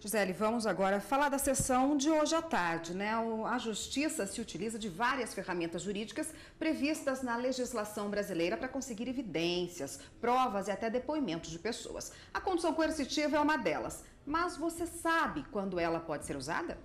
Gisele, vamos agora falar da sessão de hoje à tarde, né? A Justiça se utiliza de várias ferramentas jurídicas previstas na legislação brasileira para conseguir evidências, provas e até depoimentos de pessoas. A condução coercitiva é uma delas, mas você sabe quando ela pode ser usada?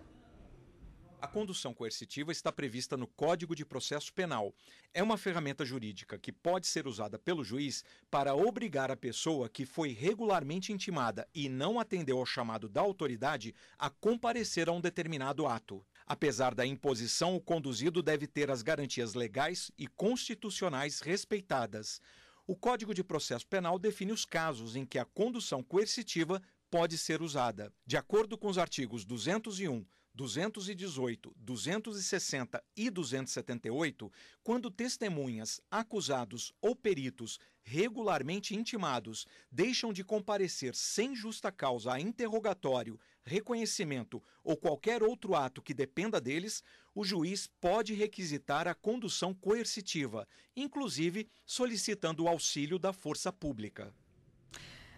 A condução coercitiva está prevista no Código de Processo Penal. É uma ferramenta jurídica que pode ser usada pelo juiz para obrigar a pessoa que foi regularmente intimada e não atendeu ao chamado da autoridade a comparecer a um determinado ato. Apesar da imposição, o conduzido deve ter as garantias legais e constitucionais respeitadas. O Código de Processo Penal define os casos em que a condução coercitiva pode ser usada. De acordo com os artigos 201, 218, 260 e 278, quando testemunhas, acusados ou peritos regularmente intimados deixam de comparecer sem justa causa a interrogatório, reconhecimento ou qualquer outro ato que dependa deles, o juiz pode requisitar a condução coercitiva, inclusive solicitando o auxílio da força pública.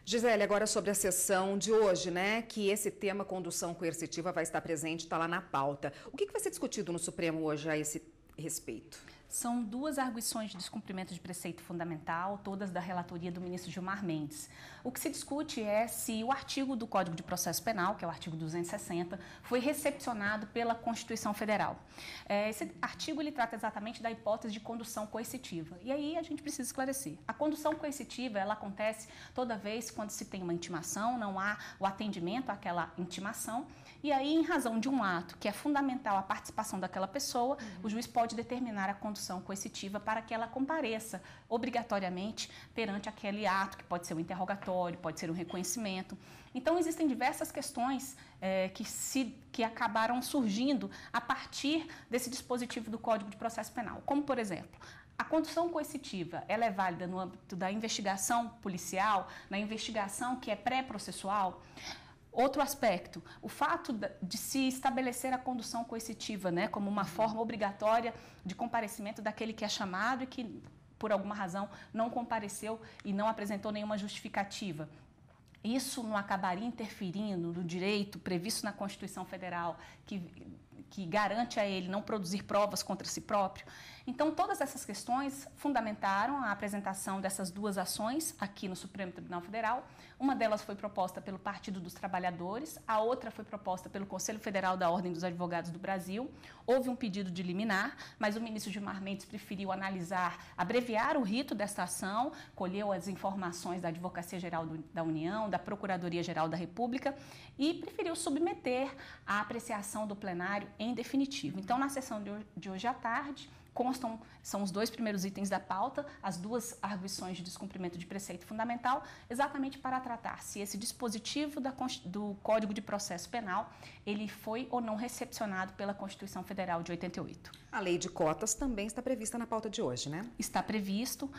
Gisele, agora sobre a sessão de hoje, né, que esse tema condução coercitiva vai estar presente, está lá na pauta. O que vai ser discutido no Supremo hoje a esse respeito? São duas arguições de descumprimento de preceito fundamental, todas da relatoria do ministro Gilmar Mendes. O que se discute é se o artigo do Código de Processo Penal, que é o artigo 260, foi recepcionado pela Constituição Federal. Esse artigo ele trata exatamente da hipótese de condução coercitiva. E aí a gente precisa esclarecer. A condução coercitiva, ela acontece toda vez quando se tem uma intimação, não há o atendimento àquela intimação, e aí, em razão de um ato que é fundamental a participação daquela pessoa, o juiz pode determinar a condução coercitiva para que ela compareça obrigatoriamente perante aquele ato, que pode ser um interrogatório, pode ser um reconhecimento. Então, existem diversas questões que acabaram surgindo a partir desse dispositivo do Código de Processo Penal, como, por exemplo, a condução coercitiva, ela é válida no âmbito da investigação policial, na investigação que é pré-processual. Outro aspecto, o fato de se estabelecer a condução coercitiva, né, como uma forma obrigatória de comparecimento daquele que é chamado e que, por alguma razão, não compareceu e não apresentou nenhuma justificativa. Isso não acabaria interferindo no direito previsto na Constituição Federal, que garante a ele não produzir provas contra si próprio? Então, todas essas questões fundamentaram a apresentação dessas duas ações aqui no Supremo Tribunal Federal. Uma delas foi proposta pelo Partido dos Trabalhadores, a outra foi proposta pelo Conselho Federal da Ordem dos Advogados do Brasil. Houve um pedido de liminar, mas o ministro Gilmar Mendes preferiu abreviar o rito desta ação, colheu as informações da Advocacia Geral da União, da Procuradoria-Geral da República e preferiu submeter à apreciação do plenário em definitivo. Então, na sessão de hoje à tarde, são os dois primeiros itens da pauta, as duas arguições de descumprimento de preceito fundamental, exatamente para tratar se esse dispositivo do Código de Processo Penal, ele foi ou não recepcionado pela Constituição Federal de 88. A lei de cotas também está prevista na pauta de hoje, né? Está previsto.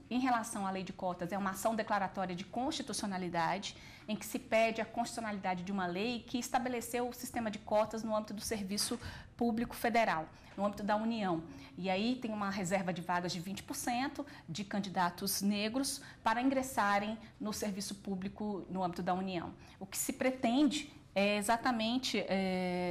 Em relação à lei de cotas, é uma ação declaratória de constitucionalidade, em que se pede a constitucionalidade de uma lei que estabeleceu o sistema de cotas no âmbito do Serviço Público Federal, no âmbito da União. E aí tem uma reserva de vagas de 20% de candidatos negros para ingressarem no serviço público no âmbito da União. O que se pretende é exatamente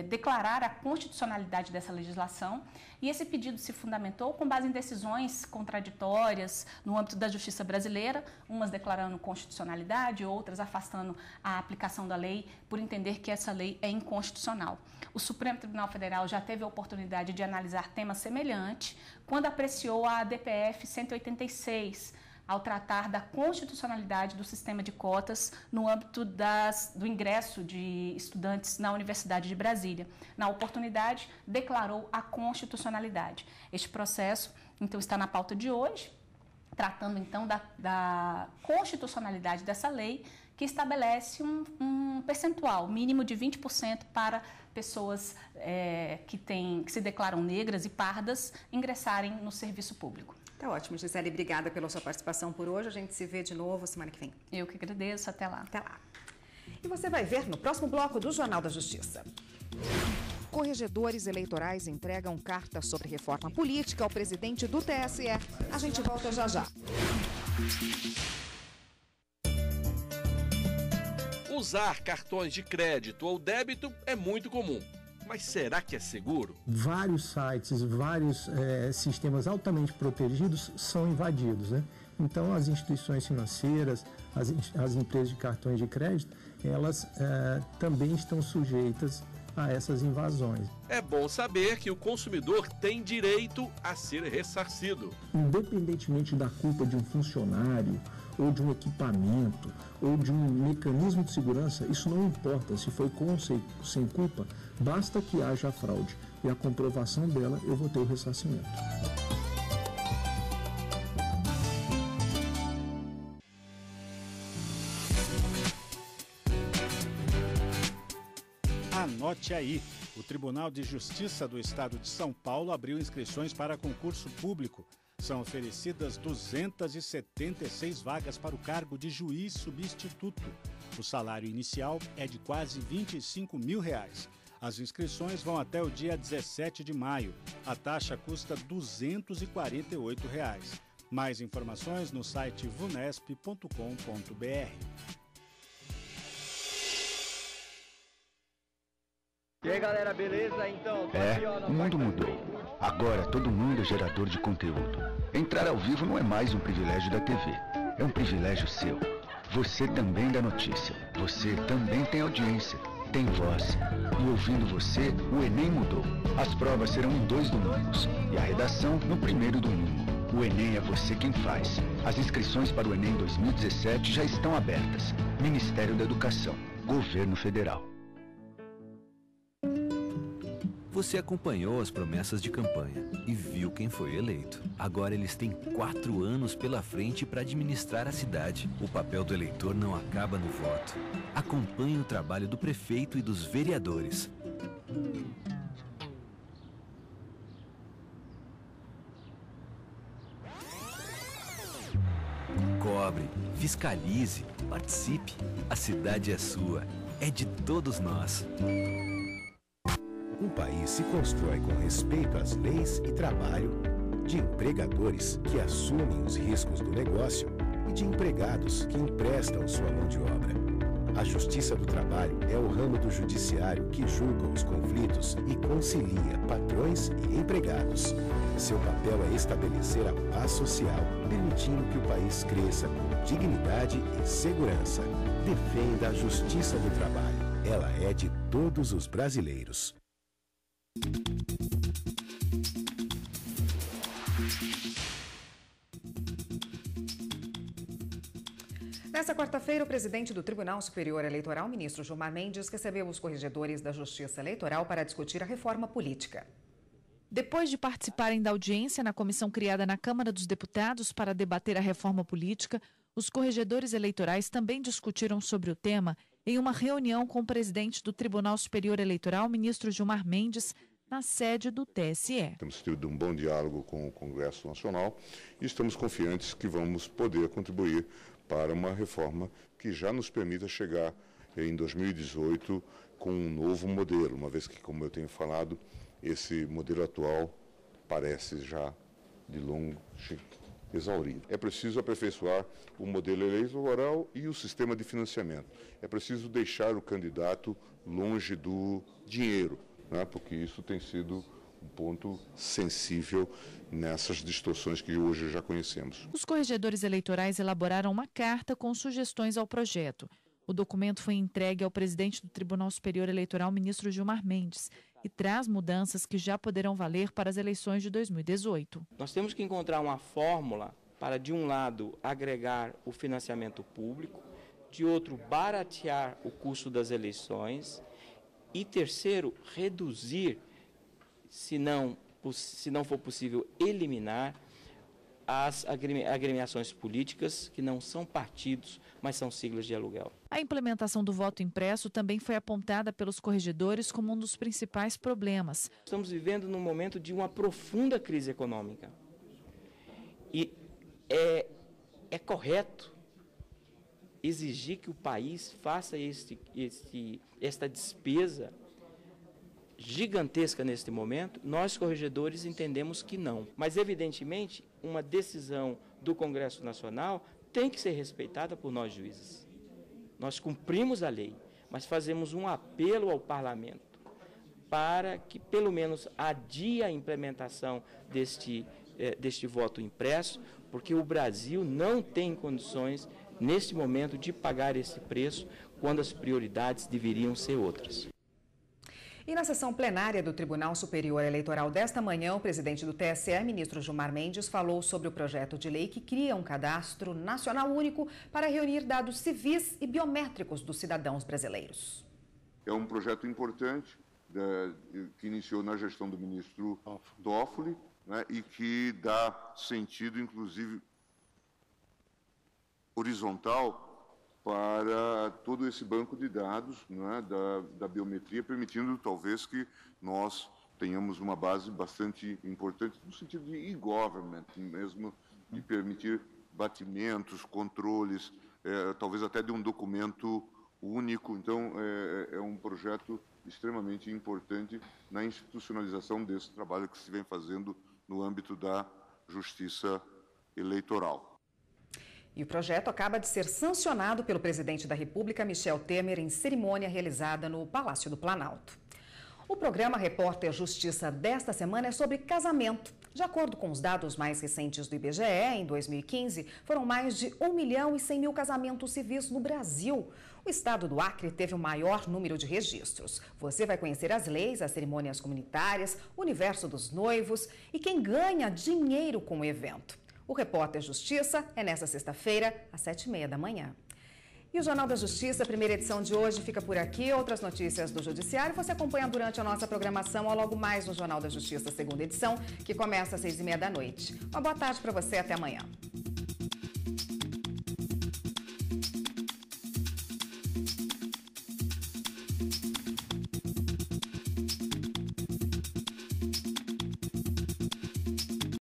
declarar a constitucionalidade dessa legislação, e esse pedido se fundamentou com base em decisões contraditórias no âmbito da justiça brasileira, umas declarando constitucionalidade, outras afastando a aplicação da lei por entender que essa lei é inconstitucional. O Supremo Tribunal Federal já teve a oportunidade de analisar tema semelhante quando apreciou a DPF 186, ao tratar da constitucionalidade do sistema de cotas no âmbito do ingresso de estudantes na Universidade de Brasília. Na oportunidade, declarou a constitucionalidade. Este processo, então, está na pauta de hoje, tratando, então, da constitucionalidade dessa lei, que estabelece um percentual mínimo de 20% para pessoas que se declaram negras e pardas ingressarem no serviço público. Tá ótimo, Gisele. Obrigada pela sua participação por hoje. A gente se vê de novo semana que vem. Eu que agradeço. Até lá. Até lá. E você vai ver no próximo bloco do Jornal da Justiça. Corregedores eleitorais entregam carta sobre reforma política ao presidente do TSE. A gente volta já já. usar cartões de crédito ou débito é muito comum. Mas será que é seguro? Vários sites, vários sistemas altamente protegidos são invadidos, né? Então, as instituições financeiras, as empresas de cartões de crédito, elas também estão sujeitas a essas invasões. É bom saber que o consumidor tem direito a ser ressarcido. Independentemente da culpa de um funcionário, ou de um equipamento, ou de um mecanismo de segurança, isso não importa. Se foi com ou sem culpa, basta que haja a fraude. E a comprovação dela, eu vou ter o ressarcimento. Anote aí, o Tribunal de Justiça do Estado de São Paulo abriu inscrições para concurso público. São oferecidas 276 vagas para o cargo de juiz substituto. O salário inicial é de quase R$25 mil. As inscrições vão até o dia 17 de maio. A taxa custa R$ 248. Mais informações no site vunesp.com.br. E aí galera, beleza? Então, o mundo mudou. Agora todo mundo é gerador de conteúdo. Entrar ao vivo não é mais um privilégio da TV, é um privilégio seu. Você também dá notícia, você também tem audiência, tem voz. E ouvindo você, o Enem mudou. As provas serão em 2 domingos e a redação no primeiro domingo. O Enem é você quem faz. As inscrições para o Enem 2017 já estão abertas. Ministério da Educação, Governo Federal. Você acompanhou as promessas de campanha e viu quem foi eleito. Agora eles têm 4 anos pela frente para administrar a cidade. O papel do eleitor não acaba no voto. Acompanhe o trabalho do prefeito e dos vereadores. Cobre, fiscalize, participe. A cidade é sua, é de todos nós. Um país se constrói com respeito às leis e trabalho, de empregadores que assumem os riscos do negócio e de empregados que emprestam sua mão de obra. A Justiça do Trabalho é o ramo do judiciário que julga os conflitos e concilia patrões e empregados. Seu papel é estabelecer a paz social, permitindo que o país cresça com dignidade e segurança. Defenda a Justiça do Trabalho. Ela é de todos os brasileiros. Nessa quarta-feira, o presidente do Tribunal Superior Eleitoral, ministro Gilmar Mendes, recebeu os corregedores da Justiça Eleitoral para discutir a reforma política. Depois de participarem da audiência na comissão criada na Câmara dos Deputados para debater a reforma política, os corregedores eleitorais também discutiram sobre o tema em uma reunião com o presidente do Tribunal Superior Eleitoral, ministro Gilmar Mendes, na sede do TSE. Temos tido um bom diálogo com o Congresso Nacional e estamos confiantes que vamos poder contribuir para uma reforma que já nos permita chegar em 2018 com um novo modelo, uma vez que, como eu tenho falado, esse modelo atual parece já de longe exaurido. É preciso aperfeiçoar o modelo eleitoral e o sistema de financiamento. É preciso deixar o candidato longe do dinheiro, né, porque isso tem sido um ponto sensível nessas distorções que hoje já conhecemos. Os corregedores eleitorais elaboraram uma carta com sugestões ao projeto. O documento foi entregue ao presidente do Tribunal Superior Eleitoral, ministro Gilmar Mendes, e traz mudanças que já poderão valer para as eleições de 2018. Nós temos que encontrar uma fórmula para, de um lado, agregar o financiamento público, de outro, baratear o custo das eleições e, terceiro, reduzir, se não for possível, eliminar as agremiações políticas, que não são partidos, mas são siglas de aluguel. A implementação do voto impresso também foi apontada pelos corregedores como um dos principais problemas. Estamos vivendo num momento de uma profunda crise econômica. E é correto exigir que o país faça esta despesa gigantesca neste momento. Nós, corregedores, entendemos que não. Mas, evidentemente, uma decisão do Congresso Nacional tem que ser respeitada por nós, juízes. nós cumprimos a lei, mas fazemos um apelo ao parlamento para que, pelo menos, adie a implementação deste voto impresso, porque o Brasil não tem condições, neste momento, de pagar esse preço, quando as prioridades deveriam ser outras. E na sessão plenária do Tribunal Superior Eleitoral desta manhã, o presidente do TSE, ministro Gilmar Mendes, falou sobre o projeto de lei que cria um cadastro nacional único para reunir dados civis e biométricos dos cidadãos brasileiros. É um projeto importante que iniciou na gestão do ministro Toffoli, né, e que dá sentido, inclusive, horizontal para todo esse banco de dados, né, da biometria, permitindo talvez que nós tenhamos uma base bastante importante no sentido de e-government mesmo, de permitir batimentos, controles, talvez até de um documento único. Então, é um projeto extremamente importante na institucionalização desse trabalho que se vem fazendo no âmbito da justiça eleitoral. E o projeto acaba de ser sancionado pelo presidente da República, Michel Temer, em cerimônia realizada no Palácio do Planalto. O programa Repórter Justiça desta semana é sobre casamento. De acordo com os dados mais recentes do IBGE, em 2015, foram mais de 1.100.000 casamentos civis no Brasil. O estado do Acre teve o maior número de registros. Você vai conhecer as leis, as cerimônias comunitárias, o universo dos noivos e quem ganha dinheiro com o evento. O Repórter Justiça é nesta sexta-feira, às 7h30 da manhã. E o Jornal da Justiça, a primeira edição de hoje, fica por aqui. Outras notícias do Judiciário você acompanha durante a nossa programação ou logo mais no Jornal da Justiça, segunda edição, que começa às 6h30 da noite. Uma boa tarde para você, até amanhã.